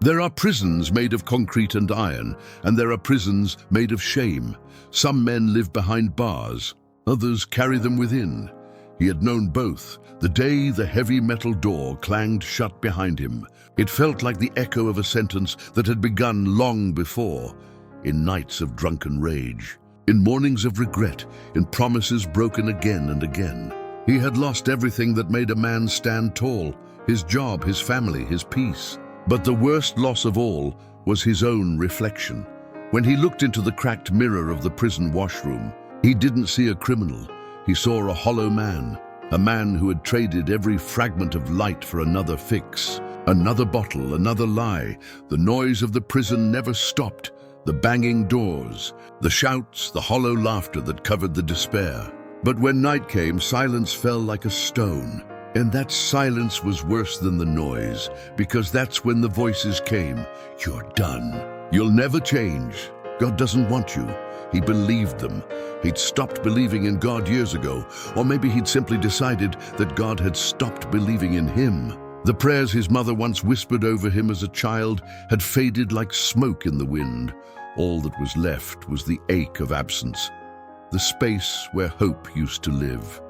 There are prisons made of concrete and iron, and there are prisons made of shame. Some men live behind bars, others carry them within. He had known both. The day the heavy metal door clanged shut behind him, it felt like the echo of a sentence that had begun long before, in nights of drunken rage, in mornings of regret, in promises broken again and again. He had lost everything that made a man stand tall, his job, his family, his peace. But the worst loss of all was his own reflection. When he looked into the cracked mirror of the prison washroom, he didn't see a criminal. He saw a hollow man, a man who had traded every fragment of light for another fix, another bottle, another lie. The noise of the prison never stopped, the banging doors, the shouts, the hollow laughter that covered the despair. But when night came, silence fell like a stone. And that silence was worse than the noise, because that's when the voices came. You're done. You'll never change. God doesn't want you. He believed them. He'd stopped believing in God years ago, or maybe he'd simply decided that God had stopped believing in him. The prayers his mother once whispered over him as a child had faded like smoke in the wind. All that was left was the ache of absence, the space where hope used to live.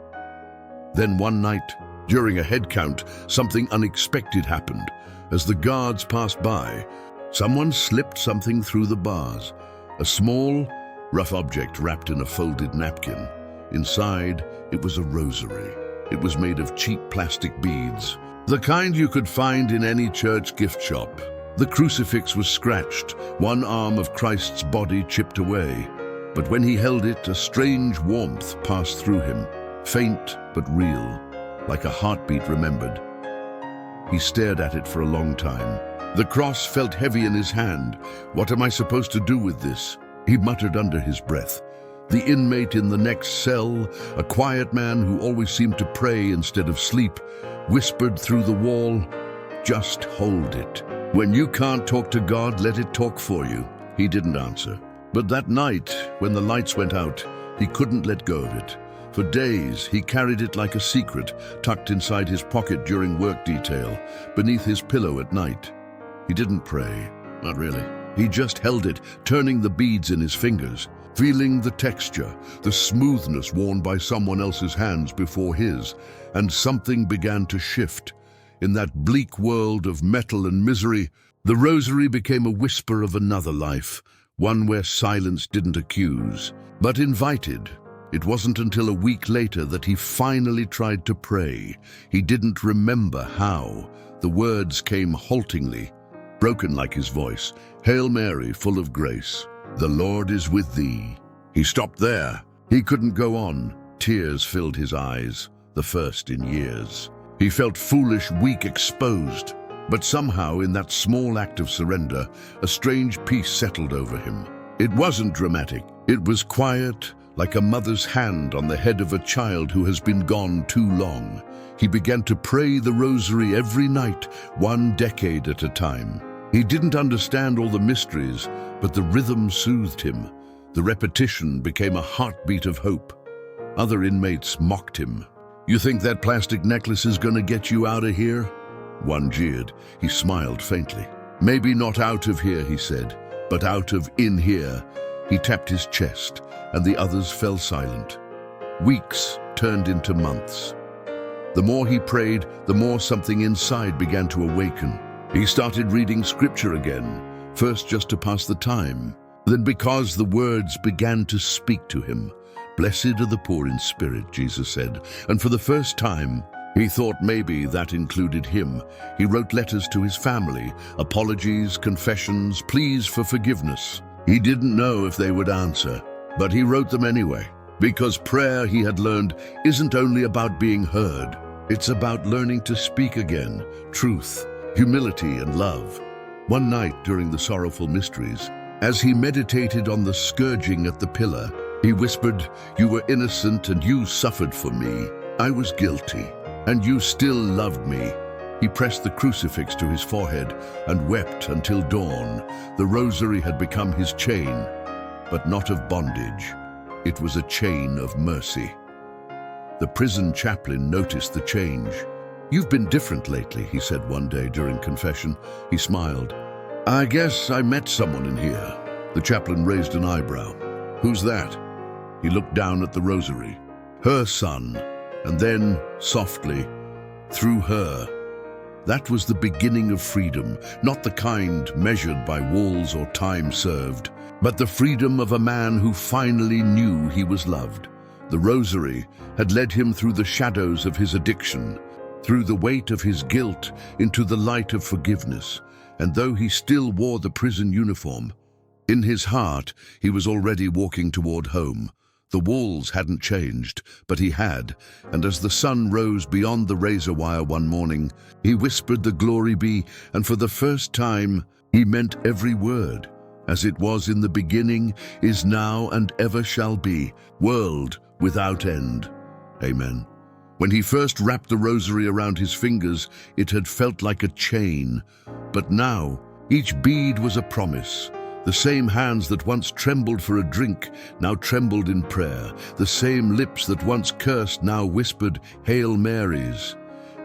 Then one night, during a head count, something unexpected happened. As the guards passed by, someone slipped something through the bars. A small, rough object wrapped in a folded napkin. Inside, it was a rosary. It was made of cheap plastic beads, the kind you could find in any church gift shop. The crucifix was scratched, one arm of Christ's body chipped away. But when he held it, a strange warmth passed through him, faint but real, like a heartbeat remembered. He stared at it for a long time. The cross felt heavy in his hand. What am I supposed to do with this? He muttered under his breath. The inmate in the next cell, a quiet man who always seemed to pray instead of sleep, whispered through the wall, "Just hold it. When you can't talk to God, let it talk for you." He didn't answer. But that night, when the lights went out, he couldn't let go of it. For days, he carried it like a secret, tucked inside his pocket during work detail, beneath his pillow at night. He didn't pray, not really. He just held it, turning the beads in his fingers, feeling the texture, the smoothness worn by someone else's hands before his, and something began to shift. In that bleak world of metal and misery, the rosary became a whisper of another life, one where silence didn't accuse, but invited. It wasn't until a week later that he finally tried to pray. He didn't remember how. The words came haltingly, broken like his voice. "Hail Mary, full of grace, the Lord is with thee." He stopped there. He couldn't go on. Tears filled his eyes, the first in years. He felt foolish, weak, exposed. But somehow, in that small act of surrender, a strange peace settled over him. It wasn't dramatic. It was quiet, like a mother's hand on the head of a child who has been gone too long. He began to pray the rosary every night, 1 decade at a time. He didn't understand all the mysteries, but the rhythm soothed him. The repetition became a heartbeat of hope. Other inmates mocked him. "You think that plastic necklace is gonna get you out of here?" One jeered. He smiled faintly. "Maybe not out of here," he said, "but out of in here." He tapped his chest, and the others fell silent. Weeks turned into months. The more he prayed, the more something inside began to awaken. He started reading scripture again, first just to pass the time, then because the words began to speak to him. "Blessed are the poor in spirit," Jesus said, and for the first time, he thought maybe that included him. He wrote letters to his family, apologies, confessions, pleas for forgiveness. He didn't know if they would answer, but he wrote them anyway, because prayer, he had learned, isn't only about being heard. It's about learning to speak again, truth, humility, and love. One night during the sorrowful mysteries, as he meditated on the scourging at the pillar, he whispered, "You were innocent and you suffered for me. I was guilty, and you still loved me." He pressed the crucifix to his forehead and wept until dawn. The rosary had become his chain, but not of bondage. It was a chain of mercy. The prison chaplain noticed the change. "You've been different lately," he said one day during confession. He smiled. "I guess I met someone in here." The chaplain raised an eyebrow. "Who's that?" He looked down at the rosary. "Her son," and then, softly, "through her." That was the beginning of freedom, not the kind measured by walls or time served, but the freedom of a man who finally knew he was loved. The rosary had led him through the shadows of his addiction, through the weight of his guilt into the light of forgiveness, and though he still wore the prison uniform, in his heart he was already walking toward home. The walls hadn't changed, but he had, and as the sun rose beyond the razor wire one morning, he whispered the glory be, and for the first time, he meant every word. As it was in the beginning, is now, and ever shall be, world without end. Amen. When he first wrapped the rosary around his fingers, it had felt like a chain, but now each bead was a promise. The same hands that once trembled for a drink now trembled in prayer. The same lips that once cursed now whispered Hail Marys.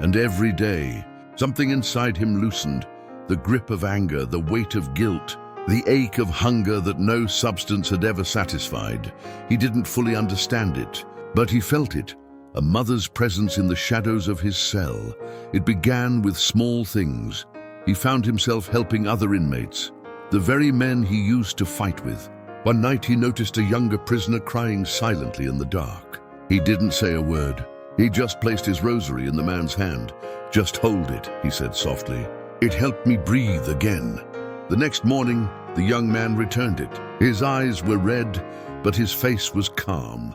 And every day, something inside him loosened. The grip of anger, the weight of guilt, the ache of hunger that no substance had ever satisfied. He didn't fully understand it, but he felt it. A mother's presence in the shadows of his cell. It began with small things. He found himself helping other inmates, the very men he used to fight with. One night he noticed a younger prisoner crying silently in the dark. He didn't say a word. He just placed his rosary in the man's hand. "Just hold it," he said softly. "It helped me breathe again." The next morning, the young man returned it. His eyes were red, but his face was calm.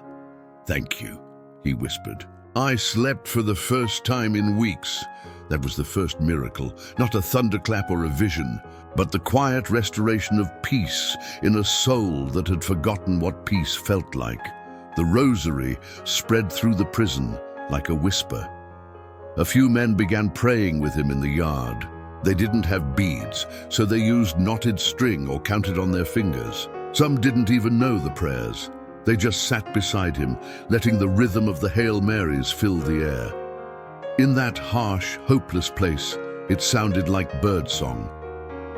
"Thank you," he whispered. "I slept for the first time in weeks." That was the first miracle, not a thunderclap or a vision, but the quiet restoration of peace in a soul that had forgotten what peace felt like. The rosary spread through the prison like a whisper. A few men began praying with him in the yard. They didn't have beads, so they used knotted string or counted on their fingers. Some didn't even know the prayers. They just sat beside him, letting the rhythm of the Hail Marys fill the air. In that harsh, hopeless place, it sounded like birdsong.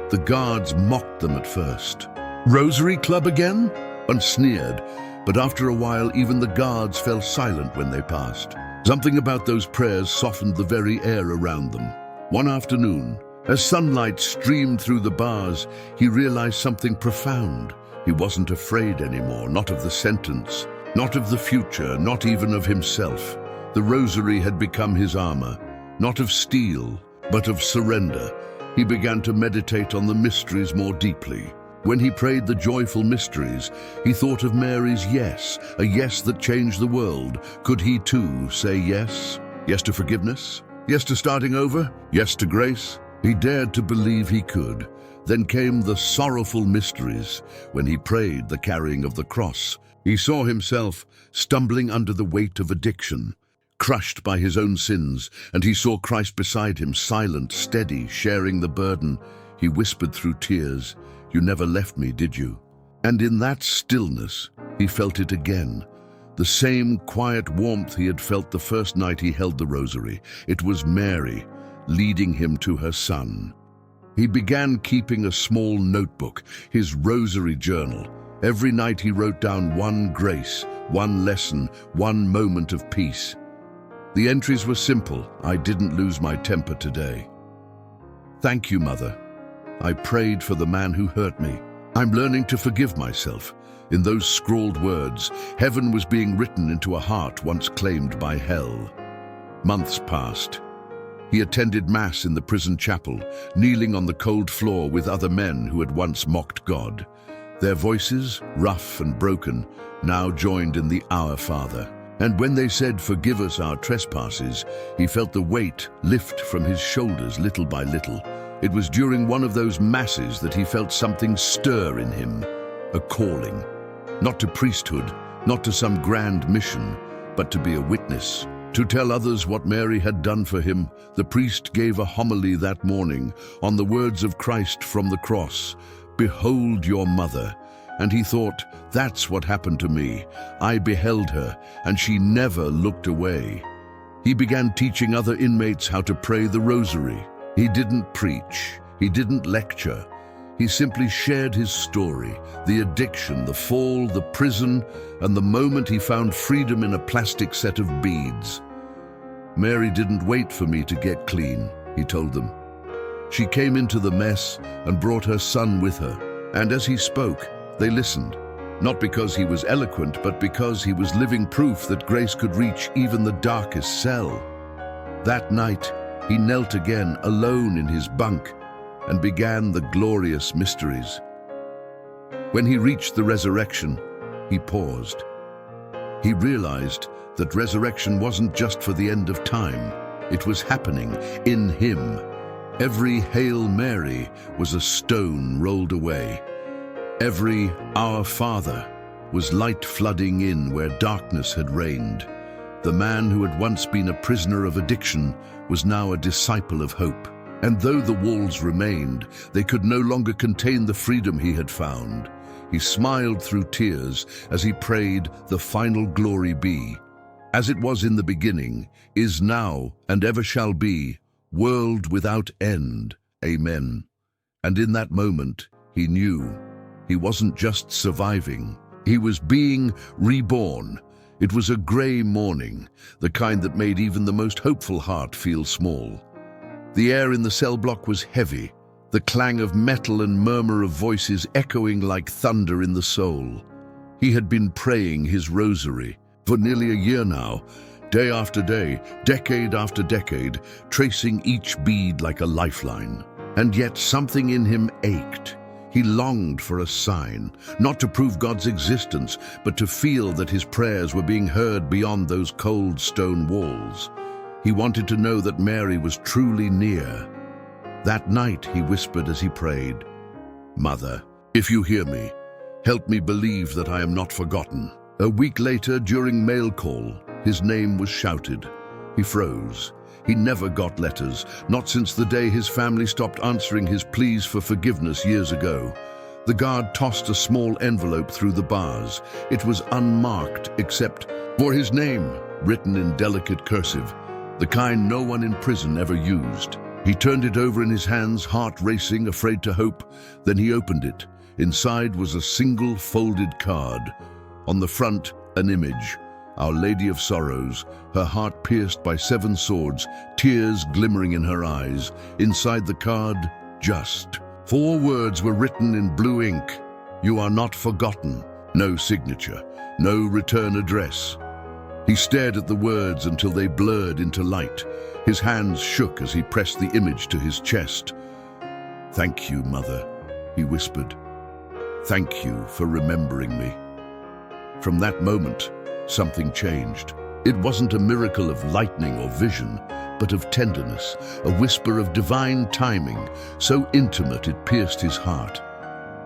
The guards mocked them at first. "Rosary Club again?" and sneered, but after a while even the guards fell silent when they passed. Something about those prayers softened the very air around them. One afternoon, as sunlight streamed through the bars, he realized something profound. He wasn't afraid anymore, not of the sentence, not of the future, not even of himself. The rosary had become his armor, not of steel, but of surrender. He began to meditate on the mysteries more deeply. When he prayed the joyful mysteries, he thought of Mary's yes, a yes that changed the world. Could he too say yes? Yes to forgiveness? Yes to starting over? Yes to grace? He dared to believe he could. Then came the sorrowful mysteries. When he prayed the carrying of the cross, he saw himself stumbling under the weight of addiction, crushed by his own sins, and he saw Christ beside him, silent, steady, sharing the burden. He whispered through tears, "You never left me, did you?" And in that stillness, he felt it again. The same quiet warmth he had felt the first night he held the rosary. It was Mary, leading him to her son. He began keeping a small notebook, his rosary journal. Every night he wrote down one grace, one lesson, one moment of peace. The entries were simple. "I didn't lose my temper today. Thank you, Mother. I prayed for the man who hurt me. I'm learning to forgive myself." In those scrawled words, heaven was being written into a heart once claimed by hell. Months passed. He attended Mass in the prison chapel, kneeling on the cold floor with other men who had once mocked God. Their voices, rough and broken, now joined in the Our Father. And when they said, "Forgive us our trespasses," he felt the weight lift from his shoulders little by little. It was during one of those masses that he felt something stir in him, a calling. Not to priesthood, not to some grand mission, but to be a witness, to tell others what Mary had done for him. The priest gave a homily that morning on the words of Christ from the cross, "Behold your mother." And he thought, that's what happened to me. I beheld her, and she never looked away. He began teaching other inmates how to pray the rosary. He didn't preach, he didn't lecture. He simply shared his story, the addiction, the fall, the prison, and the moment he found freedom in a plastic set of beads. "Mary didn't wait for me to get clean," he told them. "She came into the mess and brought her son with her." And as he spoke, they listened, not because he was eloquent, but because he was living proof that grace could reach even the darkest cell. That night, he knelt again, alone in his bunk, and began the glorious mysteries. When he reached the resurrection, he paused. He realized that resurrection wasn't just for the end of time. It was happening in him. Every Hail Mary was a stone rolled away. Every Our Father was light flooding in where darkness had reigned. The man who had once been a prisoner of addiction was now a disciple of hope. And though the walls remained, they could no longer contain the freedom he had found. He smiled through tears as he prayed, "The final glory be, as it was in the beginning, is now, and ever shall be, world without end. Amen." And in that moment, he knew he wasn't just surviving. He was being reborn. It was a gray morning, the kind that made even the most hopeful heart feel small. The air in the cell block was heavy, the clang of metal and murmur of voices echoing like thunder in the soul. He had been praying his rosary for nearly a year now, day after day, decade after decade, tracing each bead like a lifeline. And yet something in him ached. He longed for a sign, not to prove God's existence, but to feel that his prayers were being heard beyond those cold stone walls. He wanted to know that Mary was truly near. That night, he whispered as he prayed, "Mother, if you hear me, help me believe that I am not forgotten." A week later, during mail call, his name was shouted. He froze. He never got letters, not since the day his family stopped answering his pleas for forgiveness years ago. The guard tossed a small envelope through the bars. It was unmarked except for his name, written in delicate cursive, the kind no one in prison ever used. He turned it over in his hands, heart racing, afraid to hope. Then he opened it. Inside was a single folded card. On the front, an image, Our Lady of Sorrows, her heart pierced by 7 swords, tears glimmering in her eyes. Inside the card, just 4 words were written in blue ink. "You are not forgotten." No signature, no return address. He stared at the words until they blurred into light. His hands shook as he pressed the image to his chest. "Thank you, Mother," he whispered. "Thank you for remembering me." From that moment, something changed. It wasn't a miracle of lightning or vision, but of tenderness, a whisper of divine timing, so intimate it pierced his heart.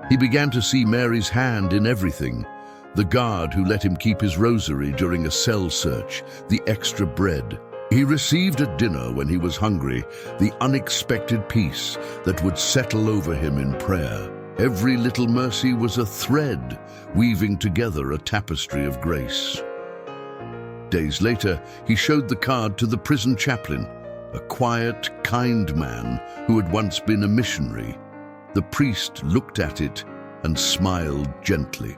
He began to see Mary's hand in everything. The guard who let him keep his rosary during a cell search, the extra bread he received at dinner when he was hungry, the unexpected peace that would settle over him in prayer. Every little mercy was a thread, weaving together a tapestry of grace. Days later, he showed the card to the prison chaplain, a quiet, kind man who had once been a missionary. The priest looked at it and smiled gently.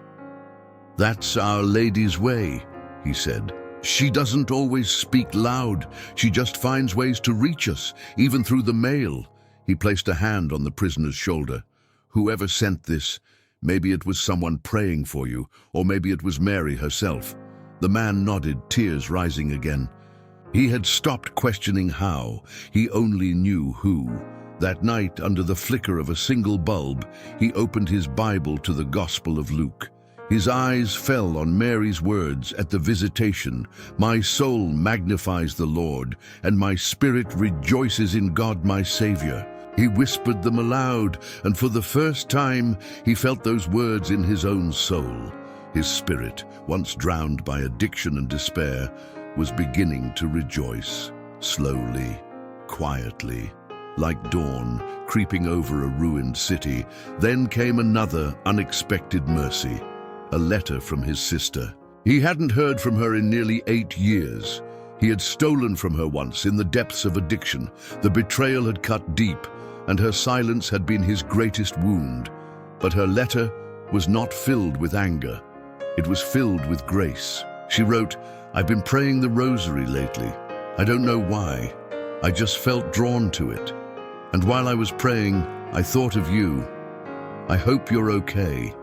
"That's Our Lady's way," he said. "She doesn't always speak loud. She just finds ways to reach us, even through the mail." He placed a hand on the prisoner's shoulder. "Whoever sent this, maybe it was someone praying for you, or maybe it was Mary herself." The man nodded, tears rising again. He had stopped questioning how. He only knew who. That night, under the flicker of a single bulb, he opened his Bible to the Gospel of Luke. His eyes fell on Mary's words at the visitation, "My soul magnifies the Lord, and my spirit rejoices in God my Savior." He whispered them aloud, and for the first time, he felt those words in his own soul. His spirit, once drowned by addiction and despair, was beginning to rejoice, slowly, quietly, like dawn creeping over a ruined city. Then came another unexpected mercy, a letter from his sister. He hadn't heard from her in nearly 8 years. He had stolen from her once in the depths of addiction. The betrayal had cut deep, and her silence had been his greatest wound. But her letter was not filled with anger. It was filled with grace. She wrote, "I've been praying the rosary lately. I don't know why. I just felt drawn to it. And while I was praying, I thought of you. I hope you're okay.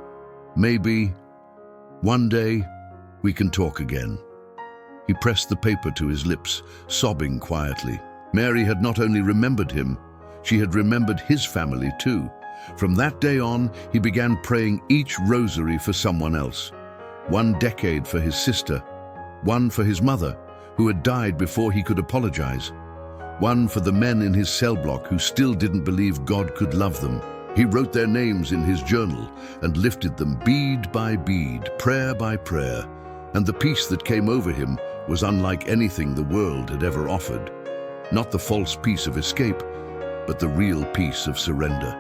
Maybe one day we can talk again." He pressed the paper to his lips, sobbing quietly. Mary had not only remembered him, she had remembered his family too. From that day on, he began praying each rosary for someone else. 1 decade for his sister, 1 for his mother, who had died before he could apologize, 1 for the men in his cell block who still didn't believe God could love them. He wrote their names in his journal and lifted them bead by bead, prayer by prayer, and the peace that came over him was unlike anything the world had ever offered. Not the false peace of escape, but the real peace of surrender.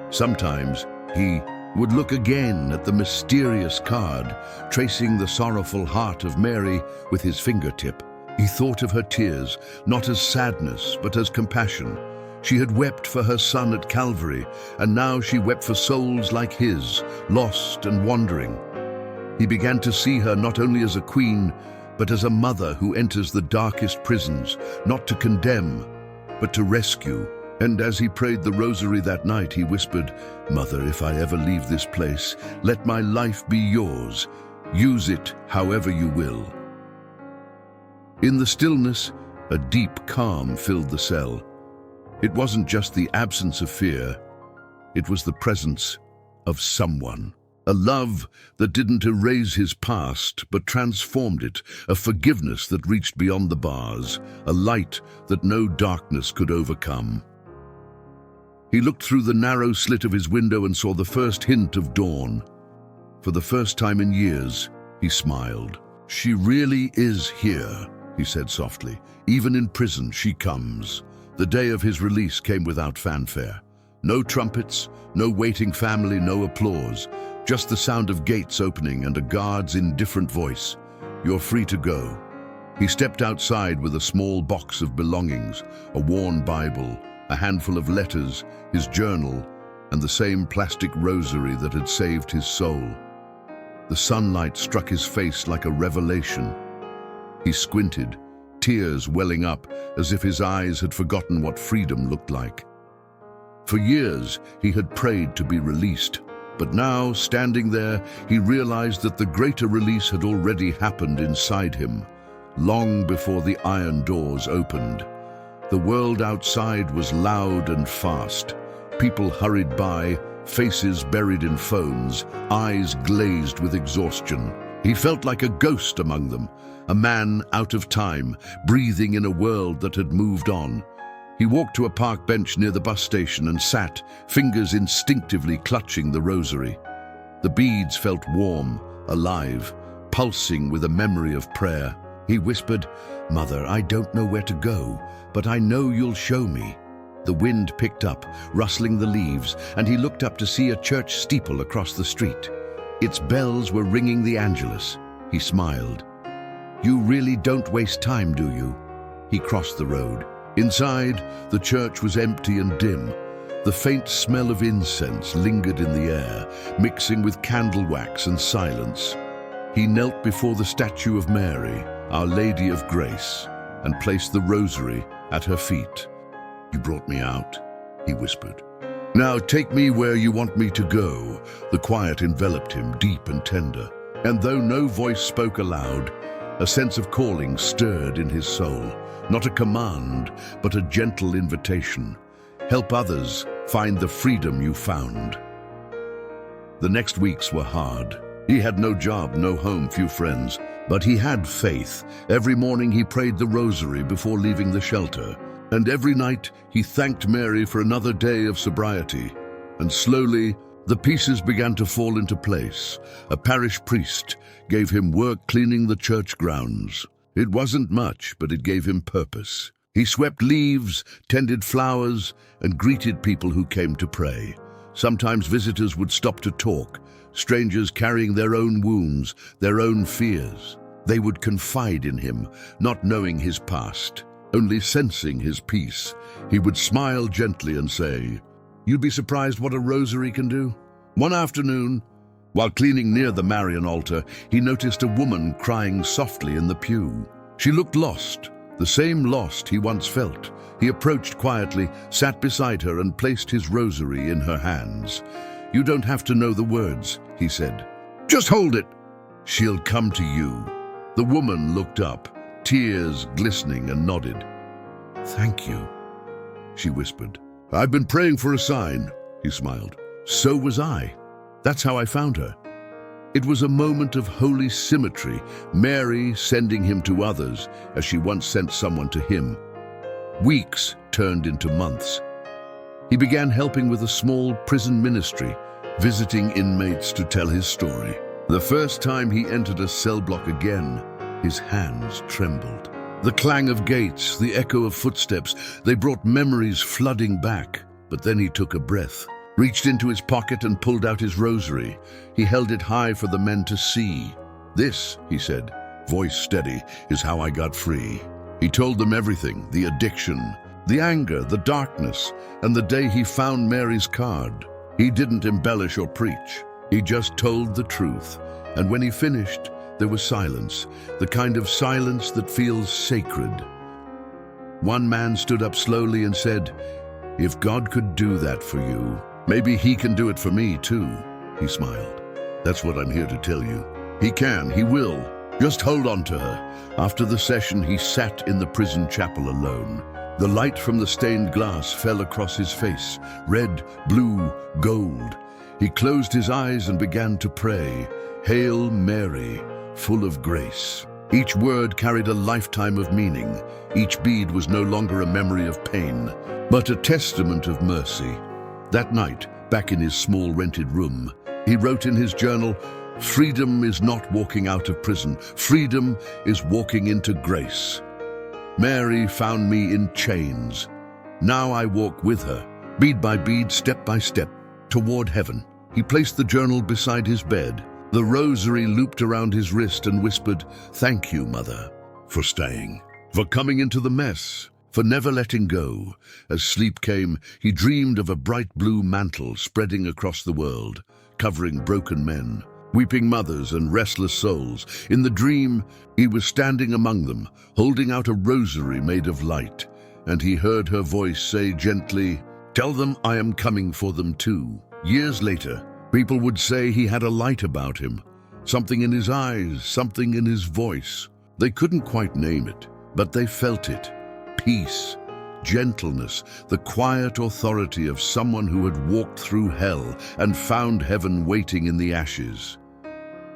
Sometimes he would look again at the mysterious card, tracing the sorrowful heart of Mary with his fingertip. He thought of her tears, not as sadness, but as compassion. She had wept for her son at Calvary, and now she wept for souls like his, lost and wandering. He began to see her not only as a queen, but as a mother who enters the darkest prisons, not to condemn, but to rescue. And as he prayed the rosary that night, he whispered, "Mother, if I ever leave this place, let my life be yours. Use it however you will." In the stillness, a deep calm filled the cell. It wasn't just the absence of fear, it was the presence of someone. A love that didn't erase his past, but transformed it, a forgiveness that reached beyond the bars, a light that no darkness could overcome. He looked through the narrow slit of his window and saw the first hint of dawn. For the first time in years, he smiled. "She really is here," he said softly. "Even in prison, she comes." The day of his release came without fanfare. No trumpets, no waiting family, no applause. Just the sound of gates opening and a guard's indifferent voice. "You're free to go." He stepped outside with a small box of belongings, a worn Bible, a handful of letters, his journal, and the same plastic rosary that had saved his soul. The sunlight struck his face like a revelation. He squinted, tears welling up as if his eyes had forgotten what freedom looked like. For years, he had prayed to be released. But now, standing there, he realized that the greater release had already happened inside him, long before the iron doors opened. The world outside was loud and fast. People hurried by, faces buried in phones, eyes glazed with exhaustion. He felt like a ghost among them, a man out of time, breathing in a world that had moved on. He walked to a park bench near the bus station and sat, fingers instinctively clutching the rosary. The beads felt warm, alive, pulsing with a memory of prayer. He whispered, "Mother, I don't know where to go, but I know you'll show me." The wind picked up, rustling the leaves, and he looked up to see a church steeple across the street. Its bells were ringing the Angelus. He smiled. "You really don't waste time, do you?" He crossed the road. Inside, the church was empty and dim. The faint smell of incense lingered in the air, mixing with candle wax and silence. He knelt before the statue of Mary, Our Lady of Grace, and placed the rosary at her feet. "You brought me out," he whispered. "Now take me where you want me to go." The quiet enveloped him, deep and tender. And though no voice spoke aloud, a sense of calling stirred in his soul. Not a command, but a gentle invitation. Help others find the freedom you found. The next weeks were hard. He had no job, no home, few friends, but he had faith. Every morning he prayed the rosary before leaving the shelter, and every night he thanked Mary for another day of sobriety. And slowly, the pieces began to fall into place. A parish priest gave him work cleaning the church grounds. It wasn't much, but it gave him purpose. He swept leaves, tended flowers, and greeted people who came to pray. Sometimes visitors would stop to talk, strangers carrying their own wounds, their own fears. They would confide in him, not knowing his past. only sensing his peace. He would smile gently and say, "You'd be surprised what a rosary can do." One afternoon, while cleaning near the Marian altar, he noticed a woman crying softly in the pew. She looked lost, the same lost he once felt. He approached quietly, sat beside her, and placed his rosary in her hands. "You don't have to know the words," he said. "Just hold it. She'll come to you." The woman looked up, tears glistening, and nodded. "Thank you," she whispered. "I've been praying for a sign," he smiled. "So was I. That's how I found her." It was a moment of holy symmetry, Mary sending him to others as she once sent someone to him. Weeks turned into months. He began helping with a small prison ministry, visiting inmates to tell his story. The first time he entered a cell block again, his hands trembled. The clang of gates, the echo of footsteps, they brought memories flooding back. But then he took a breath, reached into his pocket and pulled out his rosary. He held it high for the men to see. "This," he said, voice steady, "is how I got free." He told them everything, the addiction, the anger, the darkness, and the day he found Mary's card. He didn't embellish or preach. He just told the truth. And when he finished, there was silence, the kind of silence that feels sacred. One man stood up slowly and said, "If God could do that for you, maybe he can do it for me too." He smiled. "That's what I'm here to tell you. He can, he will. Just hold on to her." After the session, he sat in the prison chapel alone. The light from the stained glass fell across his face, red, blue, gold. He closed his eyes and began to pray, "Hail Mary, full of grace." Each word carried a lifetime of meaning. Each bead was no longer a memory of pain, but a testament of mercy. That night, back in his small rented room, he wrote in his journal, "Freedom is not walking out of prison. Freedom is walking into grace. Mary found me in chains. Now I walk with her, bead by bead, step by step, toward heaven." He placed the journal beside his bed. The rosary looped around his wrist and whispered, "Thank you, Mother, for staying, for coming into the mess, for never letting go." As sleep came, he dreamed of a bright blue mantle spreading across the world, covering broken men, weeping mothers, and restless souls. In the dream, he was standing among them, holding out a rosary made of light, and he heard her voice say gently, "Tell them I am coming for them too." Years later, people would say he had a light about him, something in his eyes, something in his voice. They couldn't quite name it, but they felt it. Peace, gentleness, the quiet authority of someone who had walked through hell and found heaven waiting in the ashes.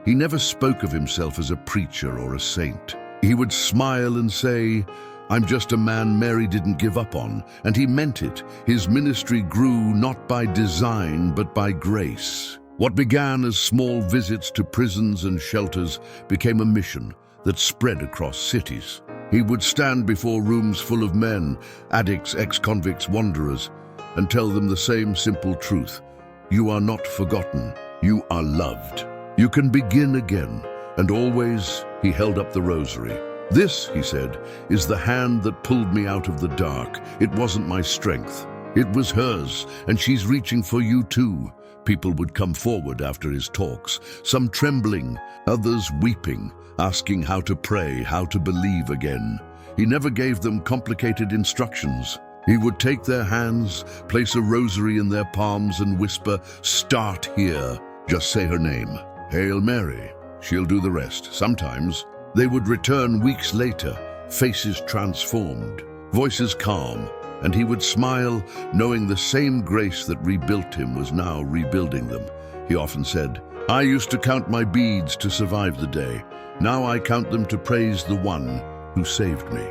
He never spoke of himself as a preacher or a saint. He would smile and say, "I'm just a man Mary didn't give up on," and he meant it. His ministry grew not by design, but by grace. What began as small visits to prisons and shelters became a mission that spread across cities. He would stand before rooms full of men, addicts, ex-convicts, wanderers, and tell them the same simple truth: you are not forgotten, you are loved. You can begin again. And always he held up the rosary. "This," he said, "is the hand that pulled me out of the dark. It wasn't my strength. It was hers, and she's reaching for you too." People would come forward after his talks, some trembling, others weeping, asking how to pray, how to believe again. He never gave them complicated instructions. He would take their hands, place a rosary in their palms, and whisper, "Start here. Just say her name. Hail Mary. She'll do the rest." Sometimes they would return weeks later, faces transformed, voices calm, and he would smile, knowing the same grace that rebuilt him was now rebuilding them. He often said, "I used to count my beads to survive the day. Now I count them to praise the one who saved me."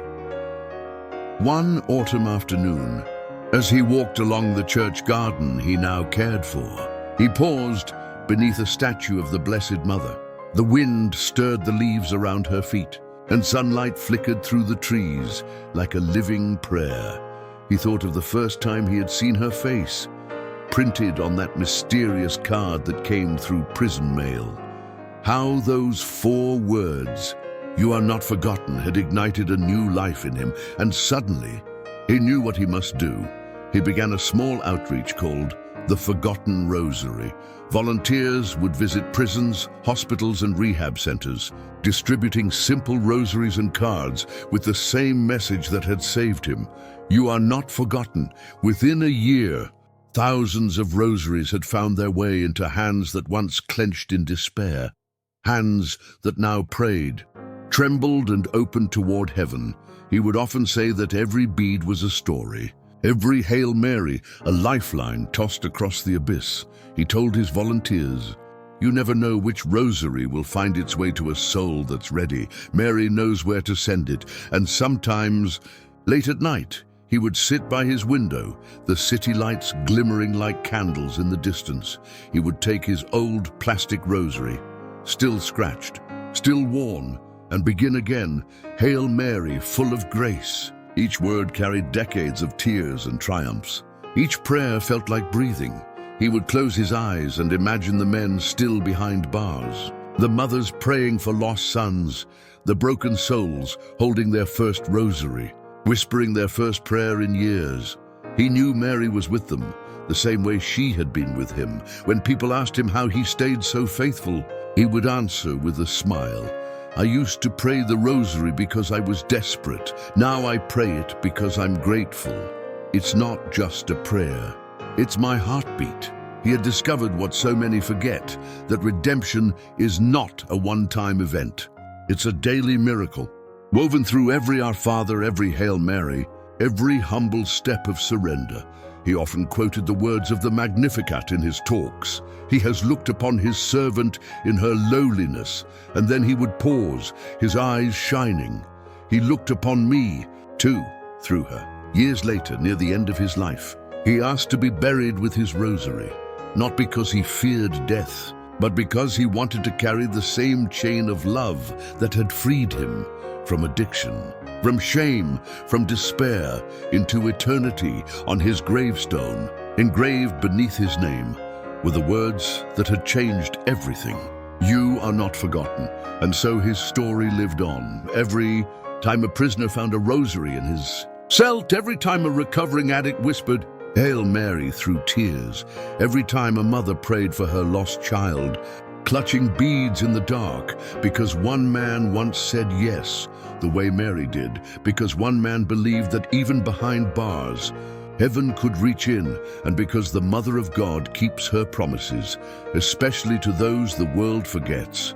One autumn afternoon, as he walked along the church garden he now cared for, he paused beneath a statue of the Blessed Mother. The wind stirred the leaves around her feet, and sunlight flickered through the trees like a living prayer. He thought of the first time he had seen her face, printed on that mysterious card that came through prison mail. How those 4 words, "You are not forgotten" had ignited a new life in him, and suddenly he knew what he must do. He began a small outreach called the Forgotten Rosary. Volunteers would visit prisons, hospitals, and rehab centers, distributing simple rosaries and cards with the same message that had saved him: "You are not forgotten." Within a year, thousands of rosaries had found their way into hands that once clenched in despair, hands that now prayed, trembled, and opened toward heaven. He would often say that every bead was a story, every Hail Mary a lifeline tossed across the abyss. He told his volunteers, "You never know which rosary will find its way to a soul that's ready. Mary knows where to send it." And sometimes, late at night, he would sit by his window, the city lights glimmering like candles in the distance. He would take his old plastic rosary, still scratched, still worn, and begin again, "Hail Mary, full of grace." Each word carried decades of tears and triumphs. Each prayer felt like breathing. He would close his eyes and imagine the men still behind bars, the mothers praying for lost sons, the broken souls holding their first rosary, whispering their first prayer in years. He knew Mary was with them, the same way she had been with him. When people asked him how he stayed so faithful, he would answer with a smile, "I used to pray the rosary because I was desperate. Now I pray it because I'm grateful. It's not just a prayer. It's my heartbeat." He had discovered what so many forget, that redemption is not a one-time event. It's a daily miracle, woven through every Our Father, every Hail Mary, every humble step of surrender. He often quoted the words of the Magnificat in his talks. "He has looked upon his servant in her lowliness," and then he would pause, his eyes shining. "He looked upon me, too, through her." Years later, near the end of his life, he asked to be buried with his rosary, not because he feared death, but because he wanted to carry the same chain of love that had freed him from addiction, from shame, from despair, into eternity. On his gravestone, engraved beneath his name, were the words that had changed everything: "You are not forgotten." And so his story lived on. Every time a prisoner found a rosary in his cell, every time a recovering addict whispered Hail Mary through tears, every time a mother prayed for her lost child, clutching beads in the dark, because one man once said yes, the way Mary did, because one man believed that even behind bars, heaven could reach in, and because the Mother of God keeps her promises, especially to those the world forgets.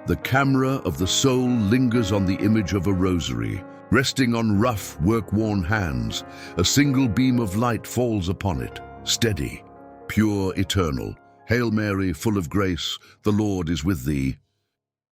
The camera of the soul lingers on the image of a rosary, resting on rough, work-worn hands. A single beam of light falls upon it, steady, pure, eternal. "Hail Mary, full of grace, the Lord is with thee."